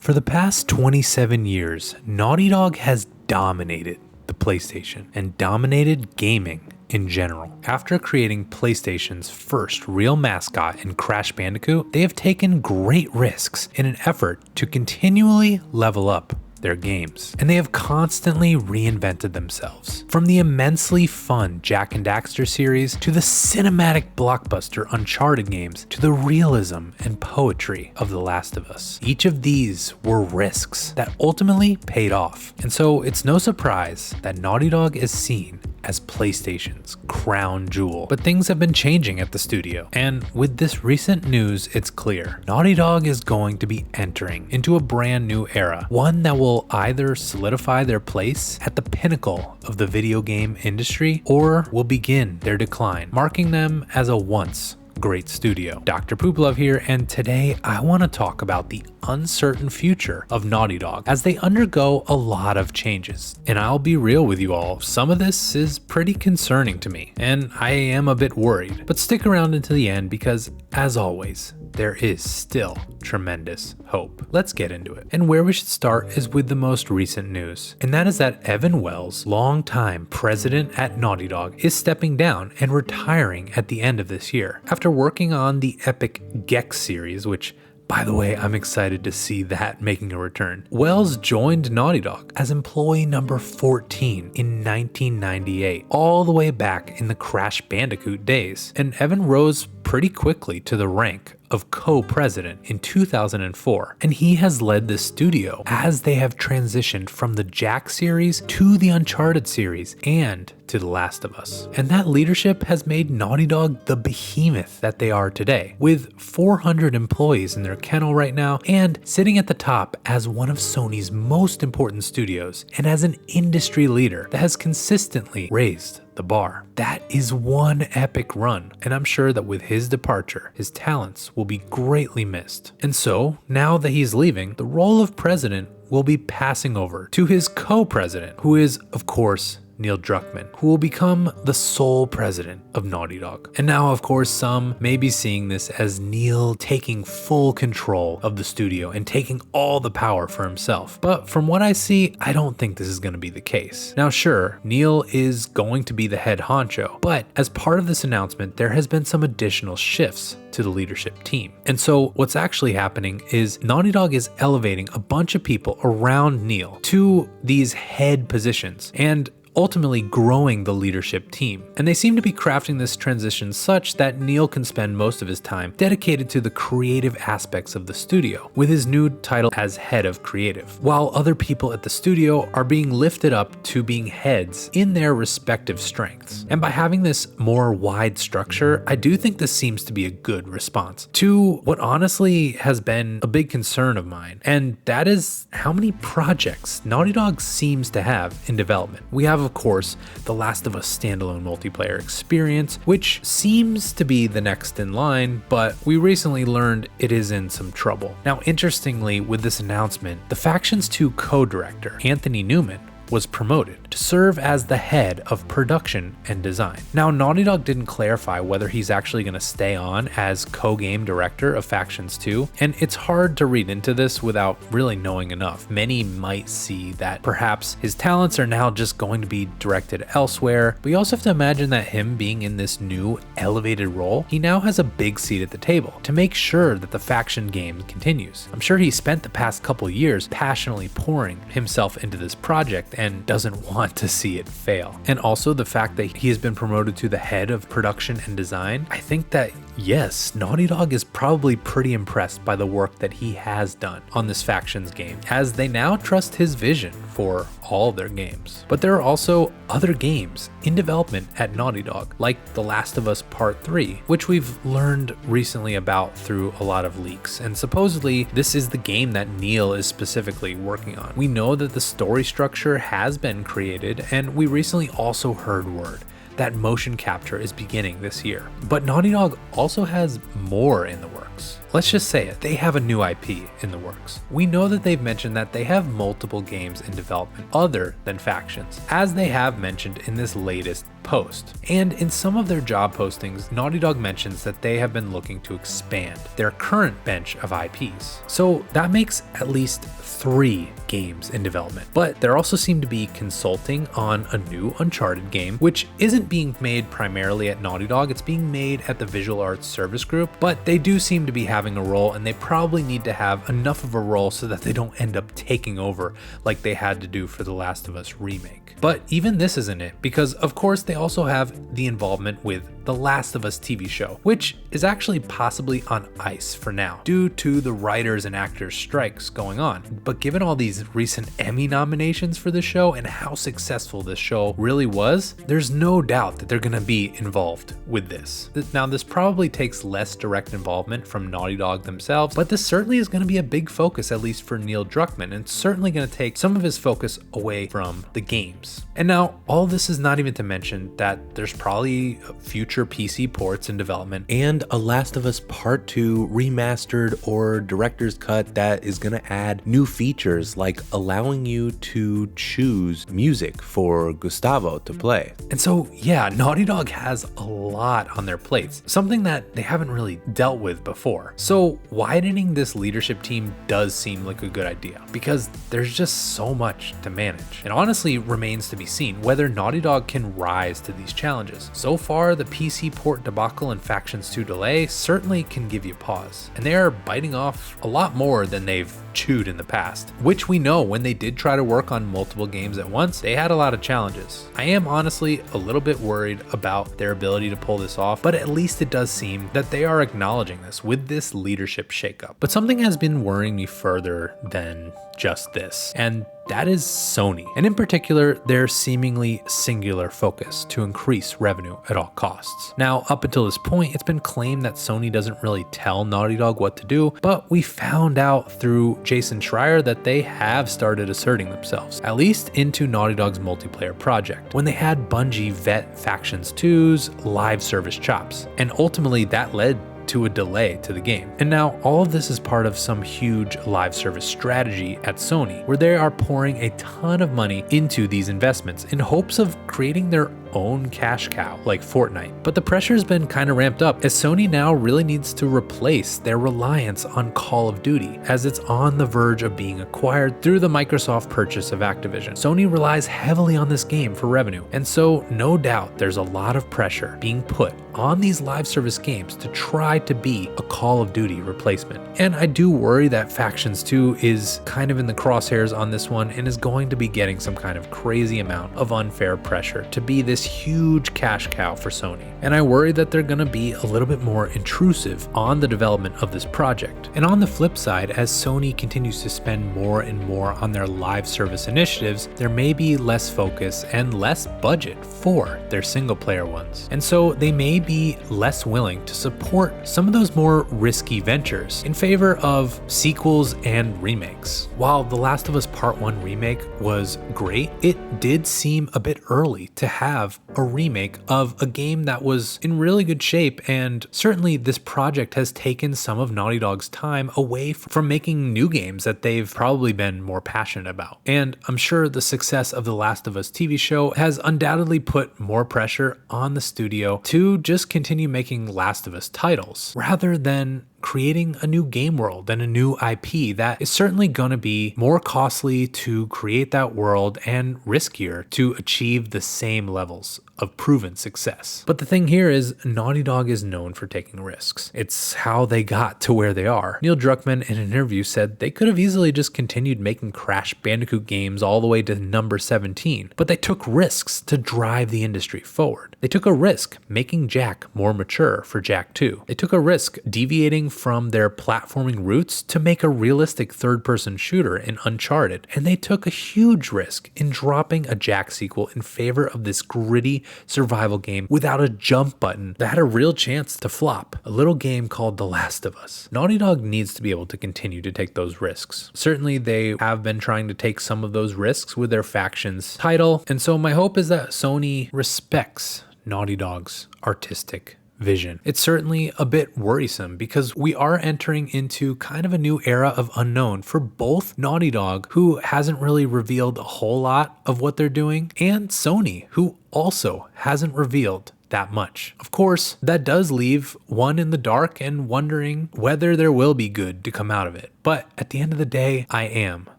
For the past 27 years, Naughty Dog has dominated the PlayStation and dominated gaming in general. After creating PlayStation's first real mascot in Crash Bandicoot, they have taken great risks in an effort to continually level up their games, and they have constantly reinvented themselves. From the immensely fun Jak and Daxter series to the cinematic blockbuster Uncharted games to the realism and poetry of The Last of Us. Each of these were risks that ultimately paid off, and so it's no surprise that Naughty Dog is seen as PlayStation's crown jewel. But things have been changing at the studio, and with this recent news, it's clear Naughty Dog is going to be entering into a brand new era, one that will either solidify their place at the pinnacle of the video game industry or will begin their decline, marking them as a once great studio. Dr. Pooplove here, and today I want to talk about the uncertain future of Naughty Dog as they undergo a lot of changes. And I'll be real with you all, some of this is pretty concerning to me, and I am a bit worried. But stick around until the end because, as always, there is still tremendous hope. Let's get into it. And where we should start is with the most recent news, and that is that Evan Wells, longtime president at Naughty Dog, is stepping down and retiring at the end of this year. After working on the epic Gex series, which, by the way, I'm excited to see that making a return, Wells joined Naughty Dog as employee number 14 in 1998, all the way back in the Crash Bandicoot days. And Evan rose pretty quickly to the rank of co-president in 2004, and he has led the studio as they have transitioned from the Jak series to the Uncharted series and to The Last of Us. And that leadership has made Naughty Dog the behemoth that they are today, with 400 employees in their kennel right now and sitting at the top as one of Sony's most important studios and as an industry leader that has consistently raised the bar. That is one epic run, and I'm sure that with his departure, his talents will be greatly missed. And so, now that he's leaving, the role of president will be passing over to his co-president, who is, of course, Neil Druckmann, who will become the sole president of Naughty Dog. And now, of course, some may be seeing this as Neil taking full control of the studio and taking all the power for himself. But from what I see, I don't think this is going to be the case. Now, sure, Neil is going to be the head honcho, but as part of this announcement, there has been some additional shifts to the leadership team. And so what's actually happening is Naughty Dog is elevating a bunch of people around Neil to these head positions and ultimately growing the leadership team. And they seem to be crafting this transition such that Neil can spend most of his time dedicated to the creative aspects of the studio, with his new title as head of creative, while other people at the studio are being lifted up to being heads in their respective strengths. And by having this more wide structure, I do think this seems to be a good response to what honestly has been a big concern of mine, and that is how many projects Naughty Dog seems to have in development. We have, of course, The Last of Us standalone multiplayer experience, which seems to be the next in line, but we recently learned it is in some trouble. Now, interestingly, with this announcement, the Factions 2 co-director, Anthony Newman, was promoted to serve as the head of production and design. Now, Naughty Dog didn't clarify whether he's actually going to stay on as co-game director of Factions 2, and it's hard to read into this without really knowing enough. Many might see that perhaps his talents are now just going to be directed elsewhere, but you also have to imagine that him being in this new elevated role, he now has a big seat at the table to make sure that the Faction game continues. I'm sure he spent the past couple years passionately pouring himself into this project and doesn't want to see it fail. And also the fact that he has been promoted to the head of production and design, I think that yes, Naughty Dog is probably pretty impressed by the work that he has done on this Factions game, as they now trust his vision for all their games. But there are also other games in development at Naughty Dog, like The Last of Us Part 3, which we've learned recently about through a lot of leaks, and supposedly this is the game that Neil is specifically working on. We know that the story structure has been created, and we recently also heard word that motion capture is beginning this year. But Naughty Dog also has more in the works. Let's just say it, they have a new IP in the works. We know that they've mentioned that they have multiple games in development other than Factions, as they have mentioned in this latest post. And in some of their job postings, Naughty Dog mentions that they have been looking to expand their current bench of IPs. So that makes at least 3 games in development. But there also seem to be consulting on a new Uncharted game, which isn't being made primarily at Naughty Dog, it's being made at the Visual Arts Service Group, but they do seem to be having a role, and they probably need to have enough of a role so that they don't end up taking over like they had to do for The Last of Us remake. But even this isn't it, because of course they also have the involvement with The Last of Us TV show, which is actually possibly on ice for now due to the writers and actors strikes going on. But given all these recent Emmy nominations for the show and how successful this show really was, there's no doubt that they're going to be involved with this. Now, this probably takes less direct involvement from Naughty Dog themselves, but this certainly is going to be a big focus, at least for Neil Druckmann, and it's certainly going to take some of his focus away from the games. And now, all this is not even to mention that there's probably future PC ports in development and a Last of Us Part 2 remastered or director's cut that is going to add new features like allowing you to choose music for Gustavo to play. And so, yeah, Naughty Dog has a lot on their plates, something that they haven't really dealt with before. So widening this leadership team does seem like a good idea because there's just so much to manage. It honestly remains to be seen whether Naughty Dog can rise to these challenges. So far, the PC port debacle and Factions 2 delay certainly can give you pause, and they are biting off a lot more than they've chewed in the past, which we know when they did try to work on multiple games at once, they had a lot of challenges. I am honestly a little bit worried about their ability to pull this off, but at least it does seem that they are acknowledging this with this leadership shakeup. But something has been worrying me further than just this, and that is Sony, and in particular, their seemingly singular focus to increase revenue at all costs. Now, up until this point, it's been claimed that Sony doesn't really tell Naughty Dog what to do, but we found out through Jason Schreier that they have started asserting themselves, at least into Naughty Dog's multiplayer project, when they had Bungie vet Factions 2's live service chops, and ultimately that led to a delay to the game. And now all of this is part of some huge live service strategy at Sony, where they are pouring a ton of money into these investments in hopes of creating their own cash cow like Fortnite. But the pressure's been kind of ramped up as Sony now really needs to replace their reliance on Call of Duty as it's on the verge of being acquired through the Microsoft purchase of Activision. Sony relies heavily on this game for revenue, and so no doubt there's a lot of pressure being put on these live service games to try to be a Call of Duty replacement. And I do worry that Factions 2 is kind of in the crosshairs on this one and is going to be getting some kind of crazy amount of unfair pressure to be this huge cash cow for Sony. And I worry that they're going to be a little bit more intrusive on the development of this project. And on the flip side, as Sony continues to spend more and more on their live service initiatives, there may be less focus and less budget for their single player ones. And so they may be less willing to support some of those more risky ventures in favor of sequels and remakes. While The Last of Us Part 1 remake was great, it did seem a bit early to have a remake of a game that was in really good shape, and certainly this project has taken some of Naughty Dog's time away from making new games that they've probably been more passionate about. And I'm sure the success of The Last of Us TV show has undoubtedly put more pressure on the studio to just continue making Last of Us titles rather than creating a new game world and a new IP that is certainly going to be more costly to create that world and riskier to achieve the same levels of proven success. But the thing here is Naughty Dog is known for taking risks. It's how they got to where they are. Neil Druckmann in an interview said they could have easily just continued making Crash Bandicoot games all the way to number 17, but they took risks to drive the industry forward. They took a risk making Jak more mature for Jak 2. They took a risk deviating from their platforming roots to make a realistic third-person shooter in Uncharted, and they took a huge risk in dropping a Jak sequel in favor of this gritty survival game without a jump button that had a real chance to flop, a little game called The Last of Us. Naughty Dog needs to be able to continue to take those risks. Certainly they have been trying to take some of those risks with their Factions title, and so my hope is that Sony respects Naughty Dog's artistic vision. It's certainly a bit worrisome because we are entering into kind of a new era of unknown for both Naughty Dog, who hasn't really revealed a whole lot of what they're doing, and Sony, who also hasn't revealed that much. Of course, that does leave one in the dark and wondering whether there will be good to come out of it. But at the end of the day, I am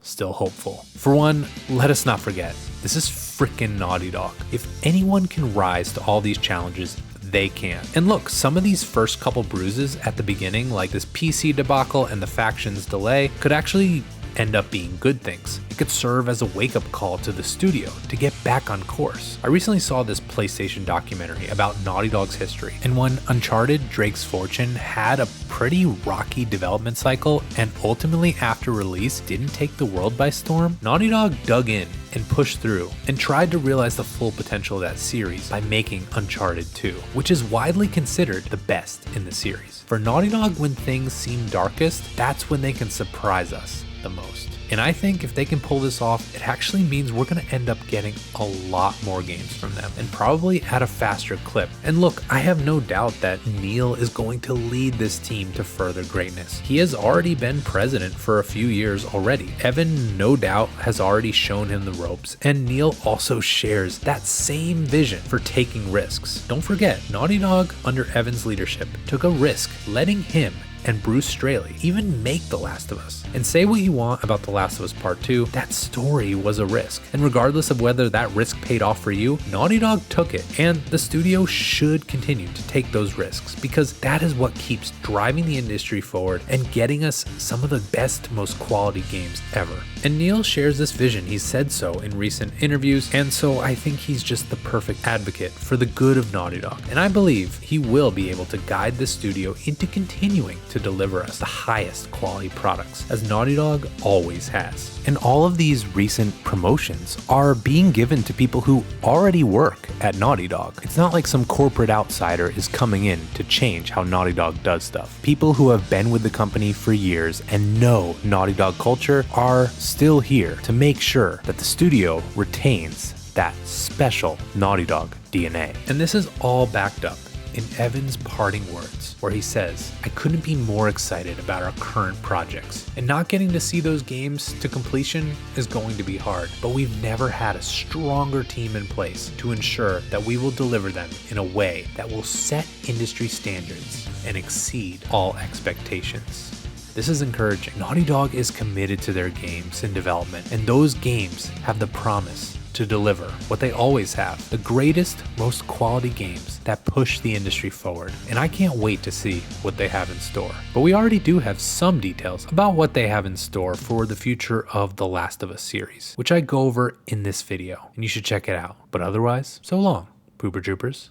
still hopeful. For one, let us not forget, this is freaking Naughty Dog. If anyone can rise to all these challenges, they can. And look, some of these first couple bruises at the beginning, like this PC debacle and the factions delay, could actually end up being good things. It could serve as a wake-up call to the studio to get back on course. I recently saw this PlayStation documentary about Naughty Dog's history, and when Uncharted: Drake's Fortune had a pretty rocky development cycle and ultimately after release didn't take the world by storm, Naughty Dog dug in and pushed through and tried to realize the full potential of that series by making Uncharted 2, which is widely considered the best in the series. For Naughty Dog, when things seem darkest, that's when they can surprise us the most. And I think if they can pull this off, it actually means we're going to end up getting a lot more games from them, and probably at a faster clip. And look, I have no doubt that Neil is going to lead this team to further greatness. He has already been president for a few years already. Evan, no doubt, has already shown him the ropes, and Neil also shares that same vision for taking risks. Don't forget, Naughty Dog, under Evan's leadership, took a risk letting him and Bruce Straley even make The Last of Us. And say what you want about The Last of Us Part 2, that story was a risk. And regardless of whether that risk paid off for you, Naughty Dog took it. And the studio should continue to take those risks, because that is what keeps driving the industry forward and getting us some of the best, most quality games ever. And Neil shares this vision. He said so in recent interviews, and so I think he's just the perfect advocate for the good of Naughty Dog. And I believe he will be able to guide the studio into continuing to deliver us the highest quality products, as Naughty Dog always has. And all of these recent promotions are being given to people who already work at Naughty Dog. It's not like some corporate outsider is coming in to change how Naughty Dog does stuff. People who have been with the company for years and know Naughty Dog culture are still here to make sure that the studio retains that special Naughty Dog DNA. And this is all backed up in Evan's parting words, where he says, "I couldn't be more excited about our current projects, and not getting to see those games to completion is going to be hard, but we've never had a stronger team in place to ensure that we will deliver them in a way that will set industry standards and exceed all expectations." This is encouraging. Naughty Dog is committed to their games in development, and those games have the promise to deliver what they always have, the greatest, most quality games that push the industry forward. And I can't wait to see what they have in store. But we already do have some details about what they have in store for the future of the Last of Us series, which I go over in this video, and you should check it out. But otherwise, so long, Pooper Troopers.